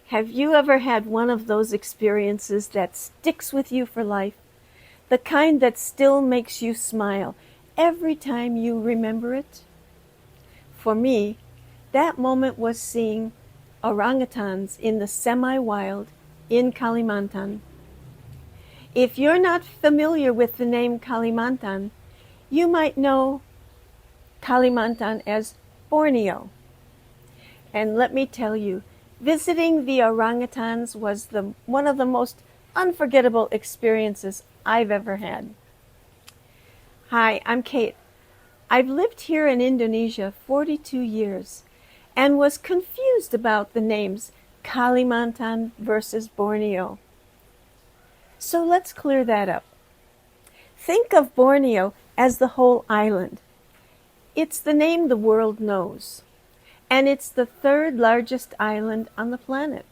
Have you ever had one of those experiences that sticks with you for life? The kind that still makes you smile every time you remember it? For me, that moment was seeing orangutans in the semi-wild in Kalimantan. If you're not familiar with the name Kalimantan, you might know Kalimantan as Borneo. And let me tell you, visiting the orangutans was one of the most unforgettable experiences I've ever had. Hi, I'm Kate. I've lived here in Indonesia 42 years and was confused about the names Kalimantan versus Borneo. So let's clear that up. Think of Borneo as the whole island. It's the name the world knows, and it's the third largest island on the planet.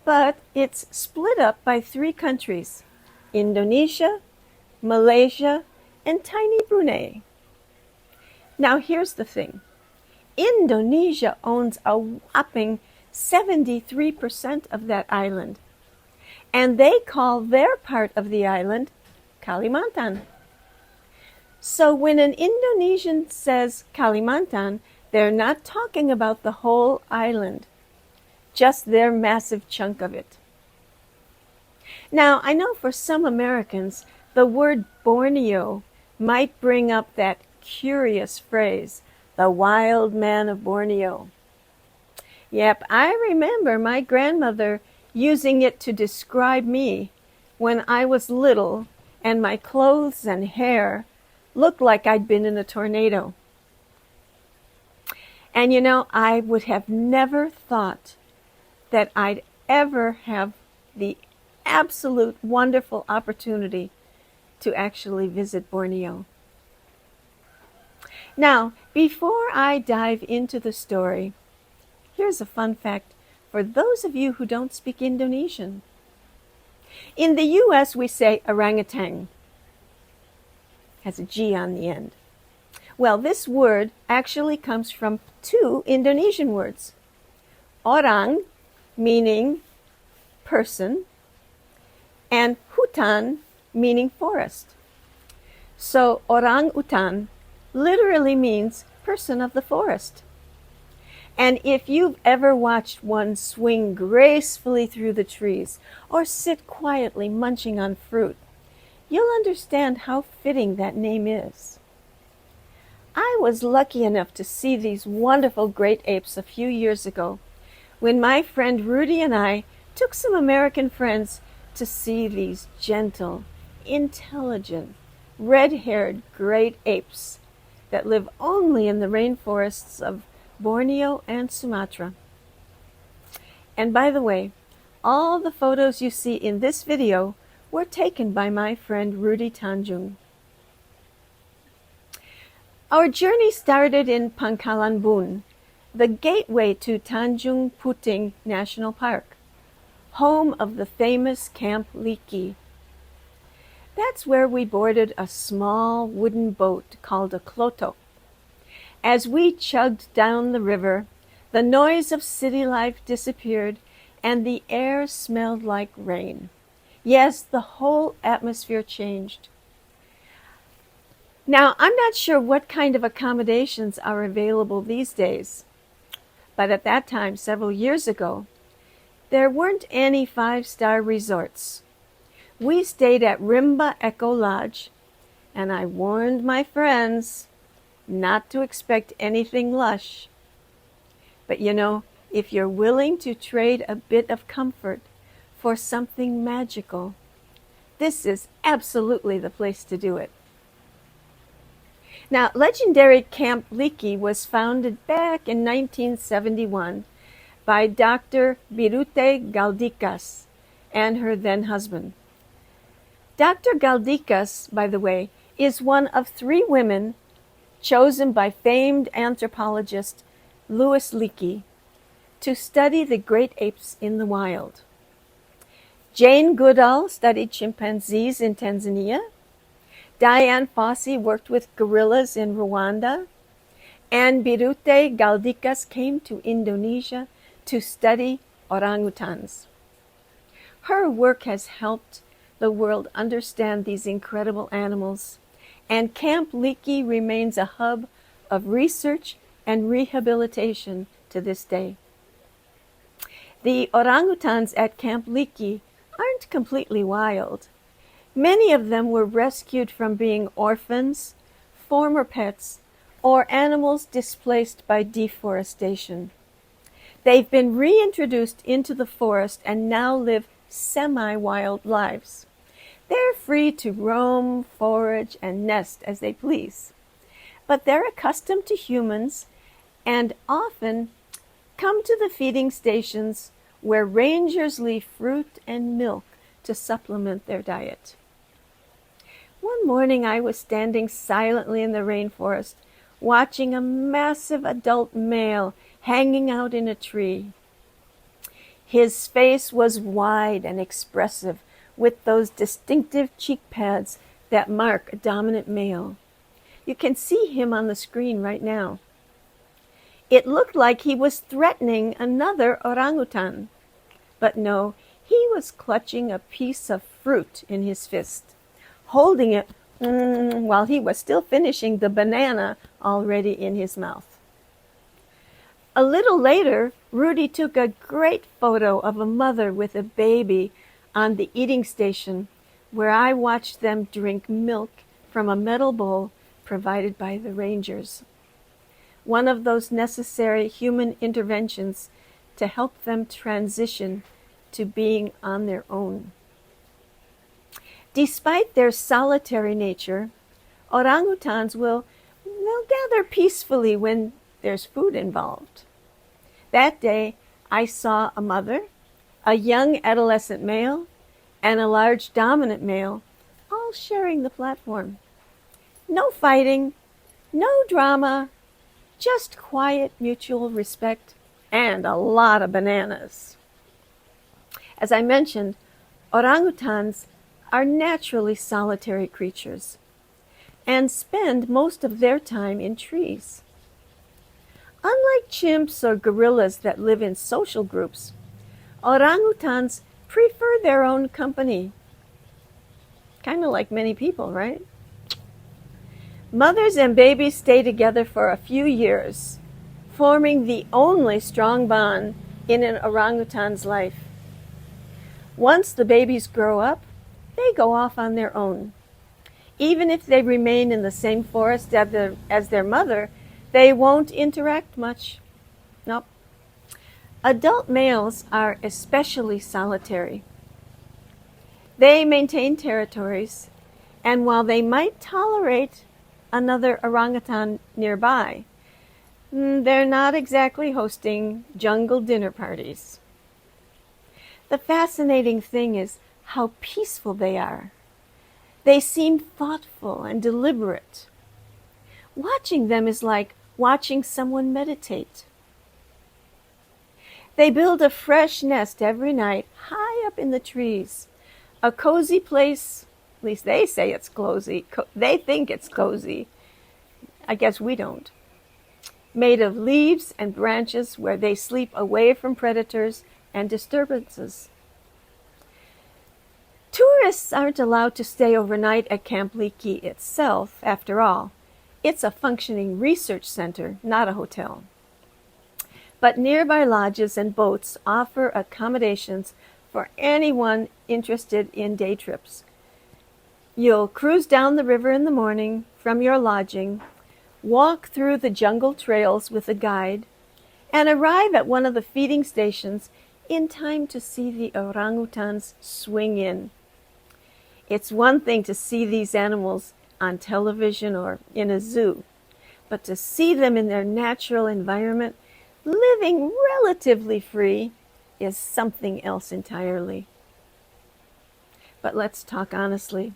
But it's split up by 3 countries: Indonesia, Malaysia, and tiny Brunei. Now here's the thing. Indonesia owns a whopping 73% of that island, and they call their part of the island Kalimantan. So when an Indonesian says Kalimantan, they're not talking about the whole island, just their massive chunk of it. Now, I know for some Americans, the word Borneo might bring up that curious phrase, the wild man of Borneo. Yep, I remember my grandmother using it to describe me when I was little and my clothes and hair looked like I'd been in a tornado. And you know, I would have never thought that I'd ever have the absolute wonderful opportunity to actually visit Borneo. Now, before I dive into the story, here's a fun fact for those of you who don't speak Indonesian. In the US, we say orangutan. Has a G on the end. Well, this word actually comes from 2 Indonesian words. Orang, meaning person, and hutan, meaning forest. So orangutan literally means person of the forest. And if you've ever watched one swing gracefully through the trees or sit quietly munching on fruit, you'll understand how fitting that name is. I was lucky enough to see these wonderful great apes a few years ago when my friend Rudy and I took some American friends to see these gentle, intelligent, red-haired great apes that live only in the rainforests of Borneo and Sumatra. And by the way, all the photos you see in this video were taken by my friend Rudy Tanjung. Our journey started in Pangkalan Bun, the gateway to Tanjung Puting National Park, home of the famous Camp Leakey. That's where we boarded a small wooden boat called a klotok. As we chugged down the river, the noise of city life disappeared and the air smelled like rain. Yes, the whole atmosphere changed. Now, I'm not sure what kind of accommodations are available these days, but at that time, several years ago, there weren't any 5-star resorts. We stayed at Rimba Eco Lodge, and I warned my friends not to expect anything lush. But you know, if you're willing to trade a bit of comfort for something magical, this is absolutely the place to do it. Now, legendary Camp Leakey was founded back in 1971 by Dr. Birute Galdikas and her then husband. Dr. Galdikas, by the way, is one of 3 women chosen by famed anthropologist Louis Leakey to study the great apes in the wild. Jane Goodall studied chimpanzees in Tanzania. Diane Fossey worked with gorillas in Rwanda. And Birute Galdikas came to Indonesia to study orangutans. Her work has helped the world understand these incredible animals, and Camp Leakey remains a hub of research and rehabilitation to this day. The orangutans at Camp Leakey aren't completely wild. Many of them were rescued from being orphans, former pets, or animals displaced by deforestation. They've been reintroduced into the forest and now live semi-wild lives. They're free to roam, forage, and nest as they please. But they're accustomed to humans and often come to the feeding stations where rangers leave fruit and milk to supplement their diet. One morning I was standing silently in the rainforest, watching a massive adult male hanging out in a tree. His face was wide and expressive, with those distinctive cheek pads that mark a dominant male. You can see him on the screen right now. It looked like he was threatening another orangutan. But no, he was clutching a piece of fruit in his fist, holding it while he was still finishing the banana already in his mouth. A little later, Rudy took a great photo of a mother with a baby on the eating station, where I watched them drink milk from a metal bowl provided by the rangers. One of those necessary human interventions to help them transition to being on their own. Despite their solitary nature, orangutans will gather peacefully when there's food involved. That day, I saw a mother, a young adolescent male, and a large dominant male, all sharing the platform. No fighting, no drama, just quiet mutual respect and a lot of bananas. As I mentioned, orangutans are naturally solitary creatures and spend most of their time in trees. Unlike chimps or gorillas that live in social groups, orangutans prefer their own company. Kind of like many people, right? Mothers and babies stay together for a few years, forming the only strong bond in an orangutan's life. Once the babies grow up, they go off on their own. Even if they remain in the same forest as their mother, they won't interact much. Nope. Adult males are especially solitary. They maintain territories, and while they might tolerate another orangutan nearby, they're not exactly hosting jungle dinner parties. The fascinating thing is how peaceful they are. They seem thoughtful and deliberate. Watching them is like watching someone meditate. They build a fresh nest every night high up in the trees, a cozy place. At least they say it's cozy. They think it's cozy. I guess we don't. Made of leaves and branches where they sleep away from predators and disturbances. Tourists aren't allowed to stay overnight at Camp Leakey itself, after all. It's a functioning research center, not a hotel. But nearby lodges and boats offer accommodations for anyone interested in day trips. You'll cruise down the river in the morning from your lodging, walk through the jungle trails with a guide, and arrive at one of the feeding stations in time to see the orangutans swing in. It's one thing to see these animals on television or in a zoo, but to see them in their natural environment, living relatively free, is something else entirely. But let's talk honestly.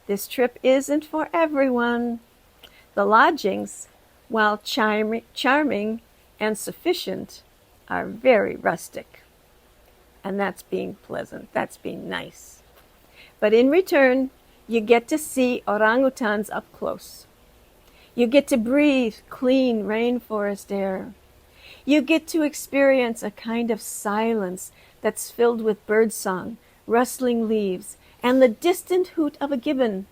This trip isn't for everyone. The lodgings, while charming and sufficient, are very rustic. And that's being pleasant. That's being nice. But in return, you get to see orangutans up close. You get to breathe clean rainforest air. You get to experience a kind of silence that's filled with birdsong, rustling leaves, and the distant hoot of a gibbon.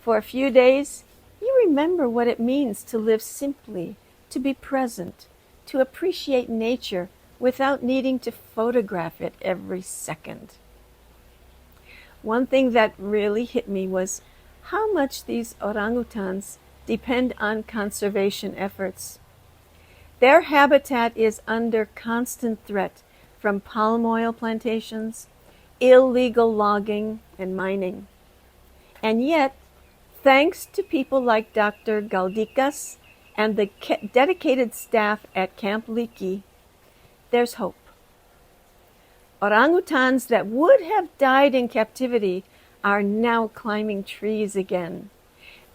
For a few days, you remember what it means to live simply, to be present, to appreciate nature without needing to photograph it every second. One thing that really hit me was how much these orangutans depend on conservation efforts. Their habitat is under constant threat from palm oil plantations, illegal logging, and mining. And yet, thanks to people like Dr. Galdikas and the dedicated staff at Camp Leakey, there's hope. Orangutans that would have died in captivity are now climbing trees again.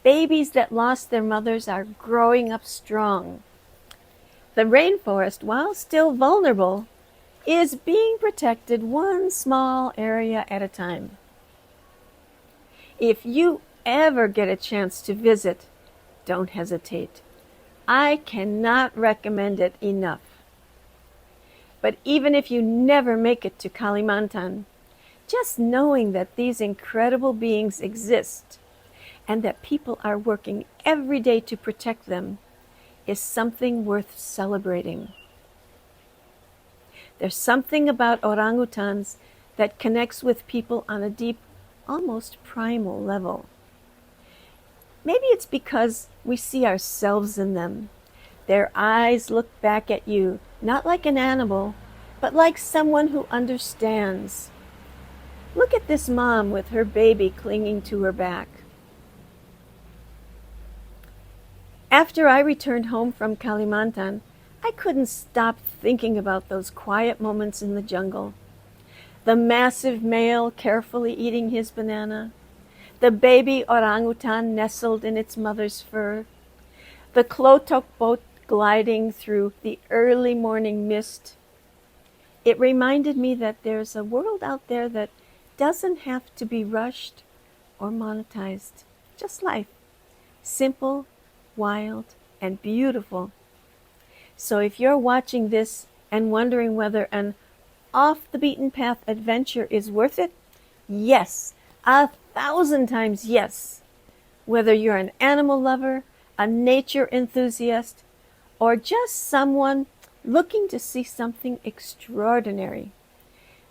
Babies that lost their mothers are growing up strong. The rainforest, while still vulnerable, is being protected one small area at a time. If you ever get a chance to visit, don't hesitate. I cannot recommend it enough. But even if you never make it to Kalimantan, just knowing that these incredible beings exist and that people are working every day to protect them is something worth celebrating. There's something about orangutans that connects with people on a deep, almost primal level. Maybe it's because we see ourselves in them. Their eyes look back at you, not like an animal, but like someone who understands. Look at this mom with her baby clinging to her back. After I returned home from Kalimantan, I couldn't stop thinking about those quiet moments in the jungle. The massive male carefully eating his banana, the baby orangutan nestled in its mother's fur, the klotok boat gliding through the early morning mist. It reminded me that there's a world out there that doesn't have to be rushed or monetized. Just life. Simple, wild, and beautiful. So if you're watching this and wondering whether an off-the-beaten-path adventure is worth it, yes, 1,000 times yes. Whether you're an animal lover, a nature enthusiast, or just someone looking to see something extraordinary,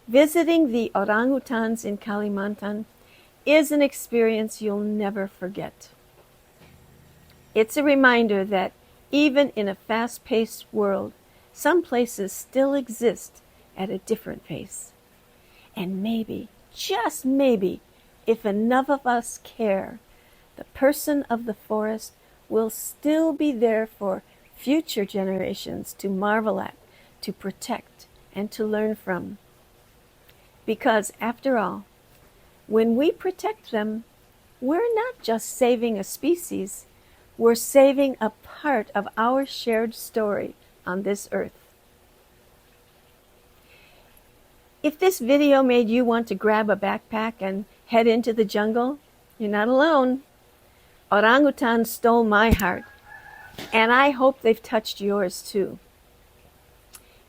visiting the orangutans in Kalimantan is an experience you'll never forget. It's a reminder that even in a fast-paced world, some places still exist at a different pace. And maybe, just maybe, if enough of us care, the person of the forest will still be there for future generations to marvel at, to protect, and to learn from. Because after all, when we protect them, we're not just saving a species, we're saving a part of our shared story on this earth. If this video made you want to grab a backpack and head into the jungle, you're not alone. Orangutans stole my heart, and I hope they've touched yours too.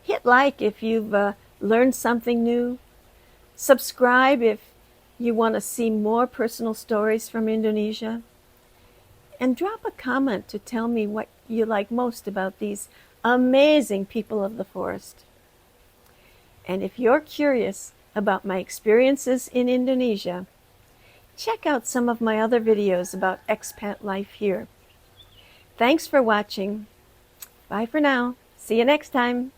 Hit like if you've learned something new. Subscribe if you want to see more personal stories from Indonesia. And drop a comment to tell me what you like most about these amazing people of the forest. And if you're curious about my experiences in Indonesia, check out some of my other videos about expat life here. Thanks for watching. Bye for now. See you next time.